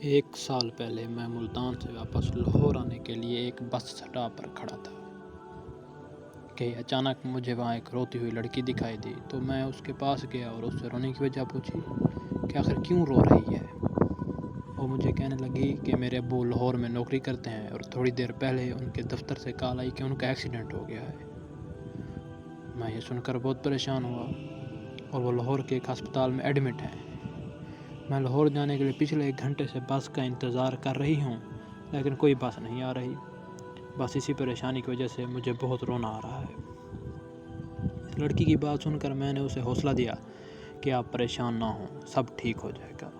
एक साल पहले मैं मुल्तान से वापस लाहौर आने के लिए एक बस स्टॉप पर खड़ा था कि अचानक मुझे वहाँ एक रोती हुई लड़की दिखाई दी। तो मैं उसके पास गया और उससे रोने की वजह पूछी कि आखिर क्यों रो रही है। वो मुझे कहने लगी कि मेरे अब्बू लाहौर में नौकरी करते हैं और थोड़ी देर पहले उनके दफ्तर से कॉल आई कि उनका एक्सीडेंट हो गया है। मैं ये सुनकर बहुत परेशान हुआ और वो लाहौर के एक अस्पताल में एडमिट हैं। मैं लाहौर जाने के लिए पिछले 1 घंटे से बस का इंतज़ार कर रही हूँ, लेकिन कोई बस नहीं आ रही। बस इसी परेशानी की वजह से मुझे बहुत रोना आ रहा है। इस लड़की की बात सुनकर मैंने उसे हौसला दिया कि आप परेशान ना हों, सब ठीक हो जाएगा,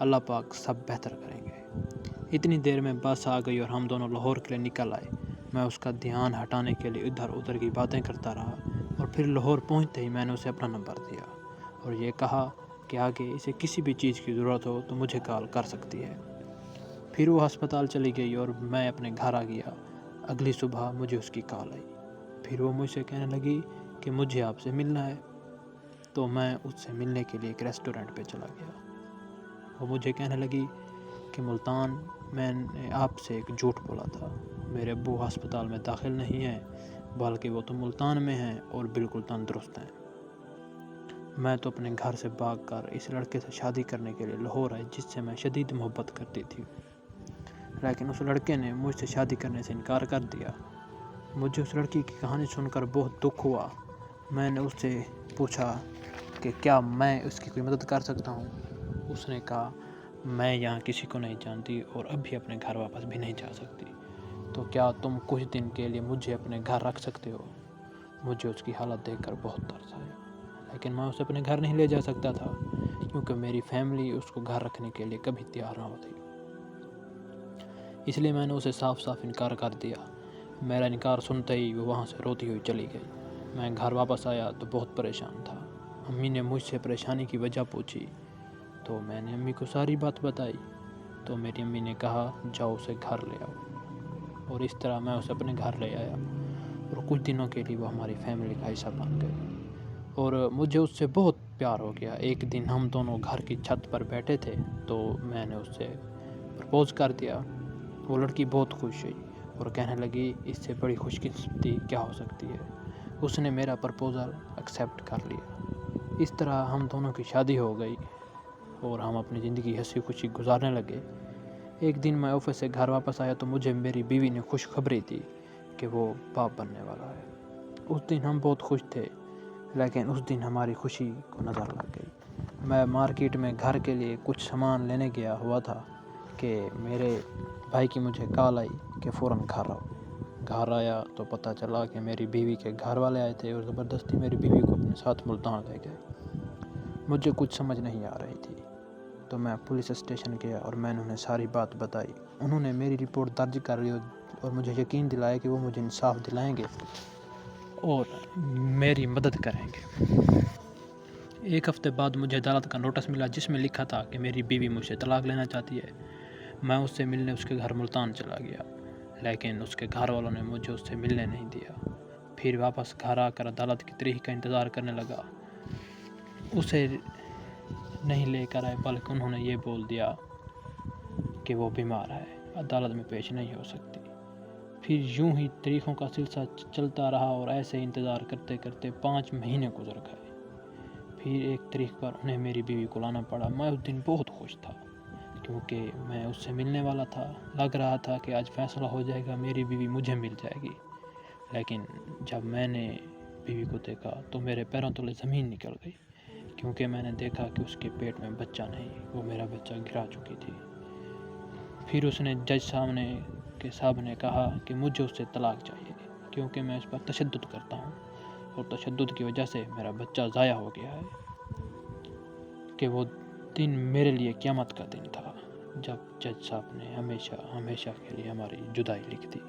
अल्लाह पाक सब बेहतर करेंगे। इतनी देर में बस आ गई और हम दोनों लाहौर के लिए निकल आए। मैं उसका ध्यान हटाने के लिए इधर उधर की बातें करता रहा और फिर लाहौर पहुँचते ही मैंने उसे अपना नंबर दिया और ये कहा कि आगे इसे किसी भी चीज़ की ज़रूरत हो तो मुझे कॉल कर सकती है। फिर वो अस्पताल चली गई और मैं अपने घर आ गया। अगली सुबह मुझे उसकी कॉल आई। फिर वो मुझसे कहने लगी कि मुझे आपसे मिलना है। तो मैं उससे मिलने के लिए एक रेस्टोरेंट पे चला गया। वो मुझे कहने लगी कि मुल्तान, मैंने आपसे एक झूठ बोला था। मेरे अब्बू अस्पताल में दाखिल नहीं हैं, बल्कि वो तो मुल्तान में हैं और बिल्कुल तंदुरुस्त हैं। मैं तो अपने घर से भागकर इस लड़के से शादी करने के लिए लाहौर आई जिससे मैं शदीद मोहब्बत करती थी, लेकिन उस लड़के ने मुझसे शादी करने से इनकार कर दिया। मुझे उस लड़की की कहानी सुनकर बहुत दुख हुआ। मैंने उससे पूछा कि क्या मैं उसकी कोई मदद कर सकता हूँ। उसने कहा, मैं यहाँ किसी को नहीं जानती और अभी अपने घर वापस भी नहीं जा सकती, तो क्या तुम कुछ दिन के लिए मुझे अपने घर रख सकते हो। मुझे उसकी हालत देखकर बहुत तरस आया, लेकिन मैं उसे अपने घर नहीं ले जा सकता था क्योंकि मेरी फैमिली उसको घर रखने के लिए कभी तैयार ना होती। इसलिए मैंने उसे साफ साफ इनकार कर दिया। मेरा इनकार सुनते ही वो वहाँ से रोती हुई चली गई। मैं घर वापस आया तो बहुत परेशान था। अम्मी ने मुझसे परेशानी की वजह पूछी तो मैंने अम्मी को सारी बात बताई। तो मेरी अम्मी ने कहा, जाओ उसे घर ले आओ। और इस तरह मैं उसे अपने घर ले आया और कुछ दिनों के लिए वो हमारी फैमिली का हिस्सा बन गई और मुझे उससे बहुत प्यार हो गया। एक दिन हम दोनों घर की छत पर बैठे थे तो मैंने उससे प्रपोज़ कर दिया। वो लड़की बहुत खुश हुई और कहने लगी, इससे बड़ी खुशकिस्मती क्या हो सकती है। उसने मेरा प्रपोज़ल एक्सेप्ट कर लिया। इस तरह हम दोनों की शादी हो गई और हम अपनी ज़िंदगी हंसी खुशी गुजारने लगे। एक दिन मैं ऑफिस से घर वापस आया तो मुझे मेरी बीवी ने खुशखबरी दी कि वो बाप बनने वाला है। उस दिन हम बहुत खुश थे, लेकिन उस दिन हमारी खुशी को नज़र लग गई। मैं मार्केट में घर के लिए कुछ सामान लेने गया हुआ था कि मेरे भाई की मुझे कॉल आई कि फ़ौरन घर आओ। घर आया तो पता चला कि मेरी बीवी के घर वाले आए थे और ज़बरदस्ती मेरी बीवी को अपने साथ मुल्तान ले गए। मुझे कुछ समझ नहीं आ रही थी तो मैं पुलिस स्टेशन गया और मैंने उन्हें सारी बात बताई। उन्होंने मेरी रिपोर्ट दर्ज कर ली और मुझे यकीन दिलाया कि वो मुझे इंसाफ दिलाएंगे और मेरी मदद करेंगे। 1 हफ्ते बाद मुझे अदालत का नोटिस मिला जिसमें लिखा था कि मेरी बीवी मुझसे तलाक लेना चाहती है। मैं उससे मिलने उसके घर मुल्तान चला गया, लेकिन उसके घर वालों ने मुझे उससे मिलने नहीं दिया। फिर वापस घर आकर अदालत की तारीख का इंतज़ार करने लगा। उसे नहीं लेकर आए, बल्कि उन्होंने ये बोल दिया कि वो बीमार है, अदालत में पेश नहीं हो सकती। फिर यूं ही तारीखों का सिलसिला चलता रहा और ऐसे ही इंतज़ार करते करते 5 महीने गुजर गए। फिर एक तारीख पर उन्हें मेरी बीवी को लाना पड़ा। मैं उस दिन बहुत खुश था क्योंकि मैं उससे मिलने वाला था। लग रहा था कि आज फैसला हो जाएगा, मेरी बीवी मुझे मिल जाएगी। लेकिन जब मैंने बीवी को देखा तो मेरे पैरों तले ज़मीन निकल गई क्योंकि मैंने देखा कि उसके पेट में बच्चा नहीं, वो मेरा बच्चा गिरा चुकी थी। फिर उसने जज साहब ने कहा कि मुझे उससे तलाक चाहिए क्योंकि मैं उस पर तशद्दुद करता हूँ और तशद्दुद की वजह से मेरा बच्चा ज़ाया हो गया है। कि वो दिन मेरे लिए क़यामत का दिन था जब जज साहब ने हमेशा के लिए हमारी जुदाई लिख दी।